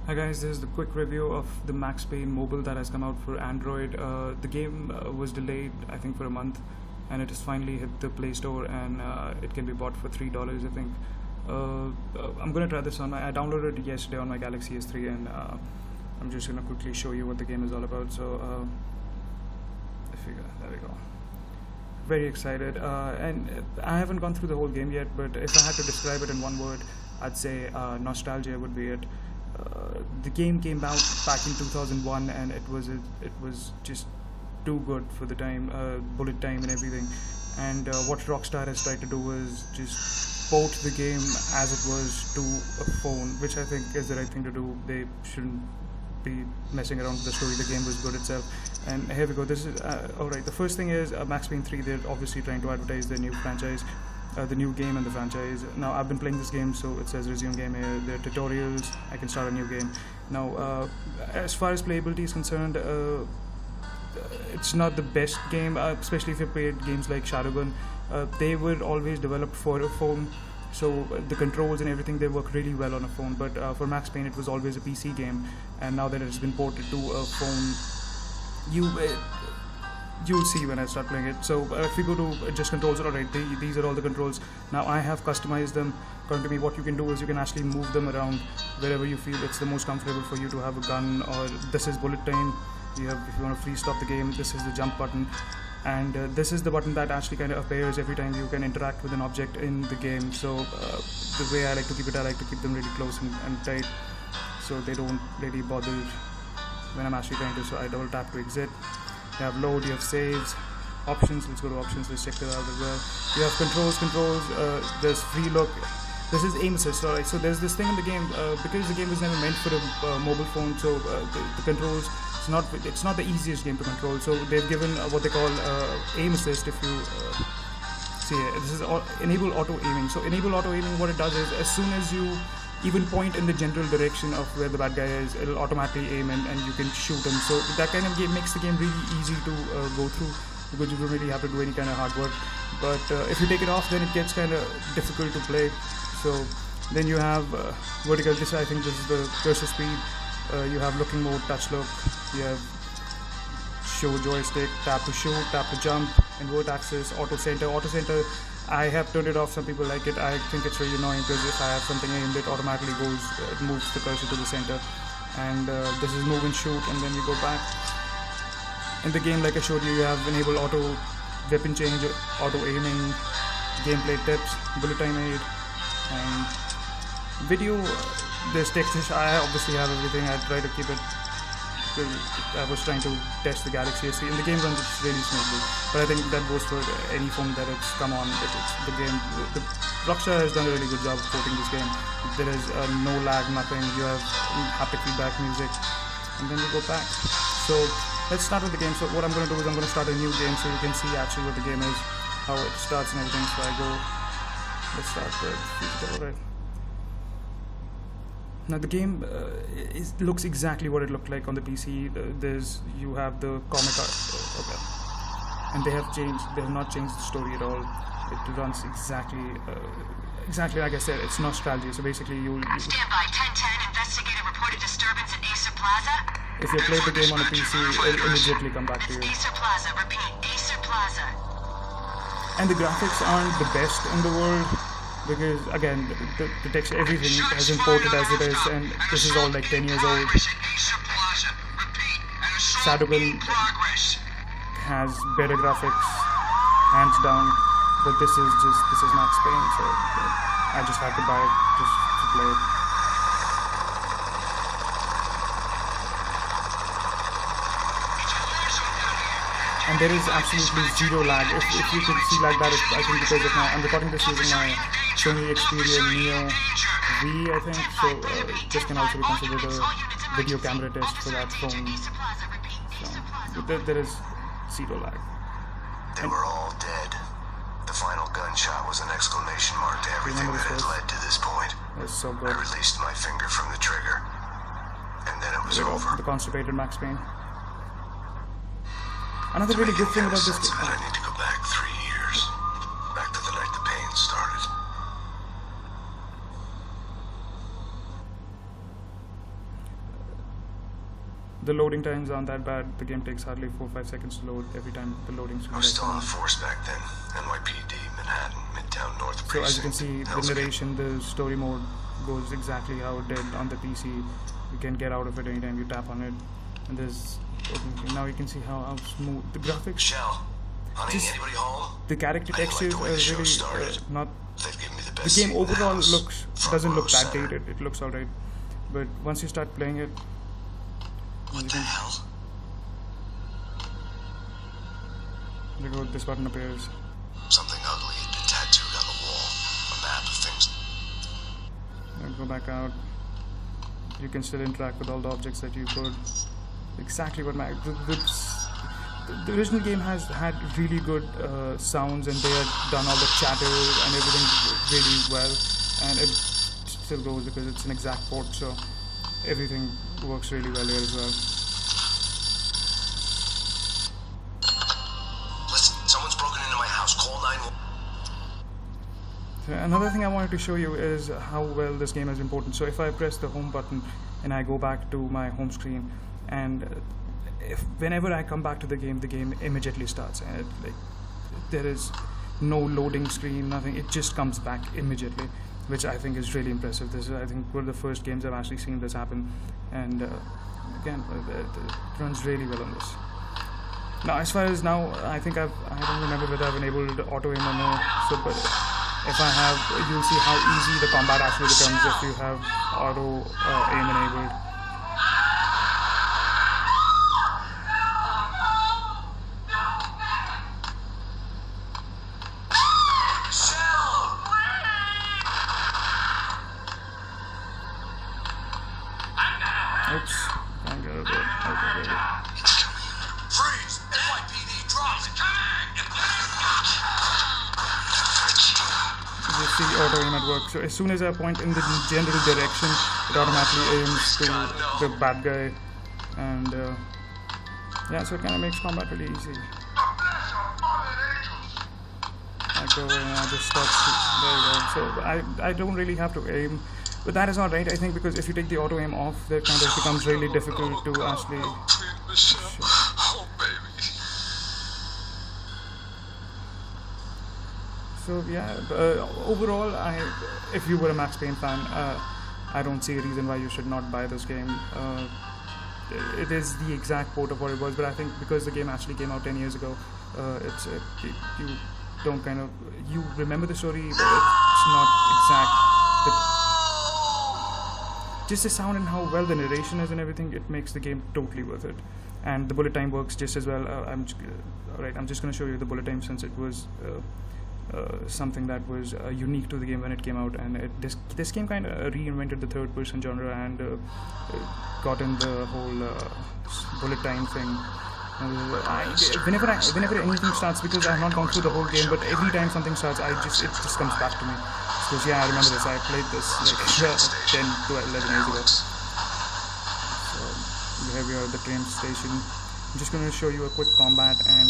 Hi guys, this is the quick review of the Max Payne mobile that has come out for Android. The game was delayed, I think, for a month, and it has finally hit the Play Store, and it can be bought for $3, I think. I'm gonna try this on I downloaded it yesterday on my Galaxy S3, and I'm just gonna quickly show you what the game is all about. So, there we go. Very excited, and I haven't gone through the whole game yet, but if I had to describe it in one word, I'd say nostalgia would be it. The game came out back in 2001, and it was just too good for the time, bullet time and everything. And what Rockstar has tried to do was just port the game as it was to a phone, which I think is the right thing to do. They shouldn't be messing around with the story. The game was good itself. And here we go. This is alright. The first thing is Max Payne 3. They're obviously trying to advertise their new franchise. The new game and the franchise. Now I've been playing this game, so it says resume game here. There are tutorials. I can start a new game. Now as far as playability is concerned, it's not the best game, especially if you played games like Shadowgun. They were always developed for a phone, so the controls and everything, they work really well on a phone. But for Max Payne, it was always a PC game, and now that it's been ported to a phone, you'll see when I start playing it. So if you go to just controls, alright, these are all the controls. Now I have customized them. According to me, what you can do is you can actually move them around wherever you feel it's the most comfortable for you to have a gun, or this is bullet time. If you want to freeze stop the game, this is the jump button, and this is the button that actually kind of appears every time you can interact with an object in the game. So the way I like to keep it, I like to keep them really close and tight, so they don't really bother when I'm actually trying to. So I double tap to exit. You have load, you have saves, options. Let's go to options. Let's check that out as well. You have controls. There's free look. This is aim assist. Alright. So there's this thing in the game because the game was never meant for a mobile phone. So the controls. It's not the easiest game to control. So they've given what they call aim assist. If you see it, this is enable auto aiming. So enable auto aiming. What it does is as soon as you even point in the general direction of where the bad guy is, it'll automatically aim and you can shoot him. So that kind of game makes the game really easy to go through, because you don't really have to do any kind of hard work. But if you take it off, then it gets kind of difficult to play. So then you have vertical. I think this is the cursor speed. You have looking mode, touch look. You have show joystick, tap to shoot, tap to jump, invert axis, auto center. Auto center, I have turned it off. Some people like it. I think it's really annoying because if I have something aimed, it automatically moves the cursor to the center. And this is move and shoot, and then we go back. In the game, like I showed you, you have enable auto weapon change, auto aiming, gameplay tips, bullet time aid, and video. There's text. I obviously have everything. I try to keep it. I was trying to test the Galaxy S3, and the game runs really smoothly. But I think that goes for any phone that it's come on. The game, the Rockstar has done a really good job of porting this game. There is no lag, nothing. You have haptic feedback, music, and then we go back. So let's start with the game. So what I'm going to do is I'm going to start a new game so you can see actually what the game is, how it starts and everything. So I go. Let's start with physical. Alright. Now the game looks exactly what it looked like on the PC. You have the comic art, okay, and they have not changed the story at all. It runs exactly like I said. It's nostalgia. So basically, you stand by. 1010. Investigator reported disturbance at Acer Plaza. If you play the game on a PC, it'll immediately come back to you. Acer Plaza. Repeat. Acer Plaza. And the graphics aren't the best in the world, because again, the text, everything has imported as it is, and this is all like 10 years old. Shadowgun has better graphics, hands down, but this is Max Payne, so I just had to buy it just to play it. And there is absolutely zero lag. If you could see like that, I think because of I'm recording this using my Sony Xperia Neo V, I think. So this can also be considered a video camera test for that phone. So there is zero lag. They were all dead. The final gunshot was an exclamation mark to everything that had led to this point. It's so good. I released my finger from the trigger, and then it was over. The constipated Max Payne. Another really good thing about this game. I need to go back 3 years. Back to the night the pain started. The loading times aren't that bad. The game takes hardly 4-5 seconds to load every time the loading screen. I was still on the force back then. NYPD, Manhattan, Midtown North So as you can Precinct, see, Hell's the Gate. narration, the story mode goes exactly how it did on the PC. You can get out of it anytime you tap on it. And there's now you can see how smooth the graphics. Shell, honey, Just anybody home? the character I didn't like textures the way are the show really started. not. They've given me the The best game seat in the overall house. Front doesn't row look that center. dated. It looks alright, but once you start playing it, What the hell? this button appears. Something ugly had been tattooed on the wall. A map of things. And go back out. You can still interact with all the objects that you could. Exactly what the original game has had really good sounds, and they had done all the chatter and everything really well, and it still goes because it's an exact port, so everything works really well here as well. Listen, someone's broken into my house. Call 911. So another thing I wanted to show you is how well this game is important. So if I press the home button and I go back to my home screen, and whenever I come back to the game immediately starts, and there is no loading screen, nothing. It just comes back immediately, which I think is really impressive. This is, I think, one of the first games I've actually seen this happen, and again, it runs really well on this. Now, as far as now, I think I don't remember whether I've enabled auto aim or no. So, but if I have, you'll see how easy the combat actually becomes if you have auto aim enabled. Oops, can't get it. Okay, there. Freeze! NYPD, drop it! You see auto aim at work. So as soon as I point in the general direction, it automatically aims to the bad guy, and yeah, so it kind of makes combat really easy. I go and I just start. There you go. So I don't really have to aim. But that is not right, I think, because if you take the auto aim off, that kind of becomes really difficult to actually. Oh, baby. So yeah, overall, if you were a Max Payne fan, I don't see a reason why you should not buy this game. It is the exact port of what it was, but I think because the game actually came out 10 years ago, you don't kind of you remember the story, but it's not exact. Just the sound and how well the narration is and everything, it makes the game totally worth it. And the bullet time works just as well. I'm just going to show you the bullet time, since it was something that was unique to the game when it came out. And this game kind of reinvented the third-person genre and got in the whole bullet time thing. Whenever anything starts, because I have not gone through the whole game, but every time something starts, it just comes back to me. Because yeah, I remember this. I played this like 10 to 11 years ago. So here we are at the train station. I'm just going to show you a quick combat, and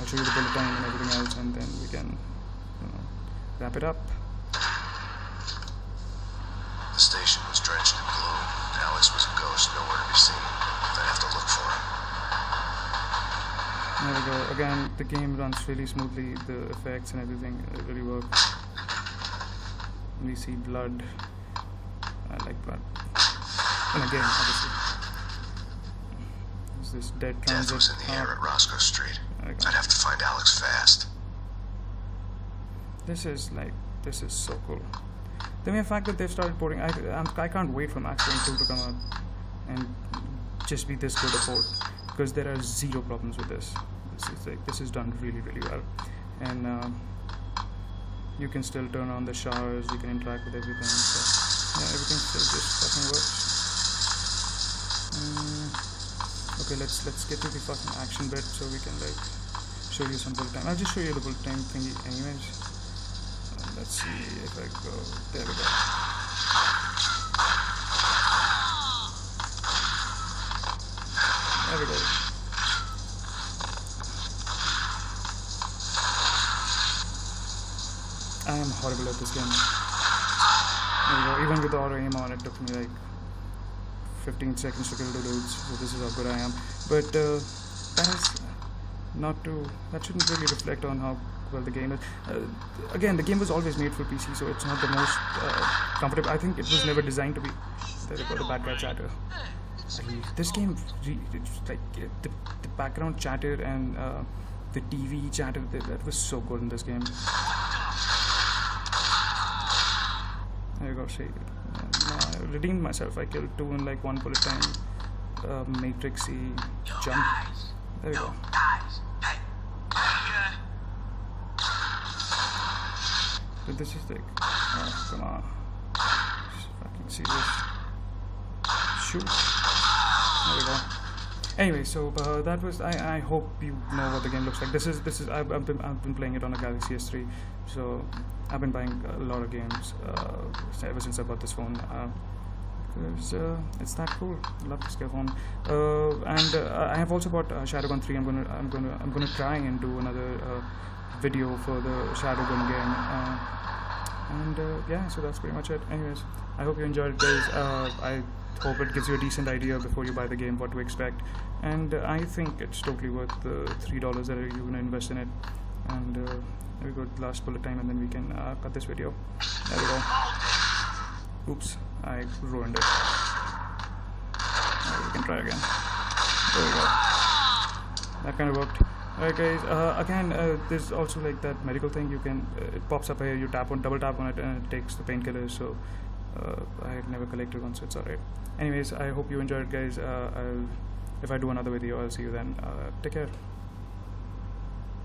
I'll show you the bullet time and everything else, and then we can wrap it up. The station was drenched in gloom. Alex was a ghost, nowhere to be seen. I'd have to look for him. There we go. Again, the game runs really smoothly. The effects and everything really work. We see blood. I like blood. And again, obviously. There's this dead transit. Death was in the air at Roscoe Street. I'd have to find Alex fast. This is so cool. The mere fact that they've started porting, I can't wait for Max Payne 2 to come out and just be this good a port, because there are zero problems with this. This is done really, really well, and you can still turn on the showers, you can interact with everything. So yeah, everything still just fucking works. Okay, let's get to the fucking action bit so we can like show you some bullet time. I'll just show you the bullet time thingy anyways. Let's see if I go. There we go. There we go. I am horrible at this game. There we go. Even with the auto aim on, it took me like 15 seconds to kill 2 dudes, so this is how good I am. But that shouldn't really reflect on how well the game is. Again, the game was always made for PC, so it's not the most comfortable. I think it was never designed to be. There we go, the background chatter. This game, like the background chatter and the TV chatter, that was so good in this game. There you go, see. I redeemed myself. I killed 2 in like 1 bullet time. Matrixy jump. There we go. But this is like, oh, come on. Just fucking serious. Shoot. There we go. Anyway, so that was. I hope you know what the game looks like. This is. I've been playing it on a Galaxy S3, so I've been buying a lot of games ever since I bought this phone. Because it's that cool. I love this phone. And I have also bought Shadowgun 3. I'm gonna try and do another video for the Shadowgun game. Yeah, so that's pretty much it. Anyways, I hope you enjoyed it, guys. I hope it gives you a decent idea before you buy the game what to expect, and I think it's totally worth the $3 that you're gonna invest in it. And there we go, last bullet time, and then we can cut this video. There we go. Oops, I ruined it. We can try again. There we go. That kind of worked. Alright guys, again, there's also like that medical thing. You can, it pops up here, you double tap on it, and it takes the painkillers. So I had never collected one, so it's alright. Anyways, I hope you enjoyed it, guys. If I do another video, I'll see you then. Take care.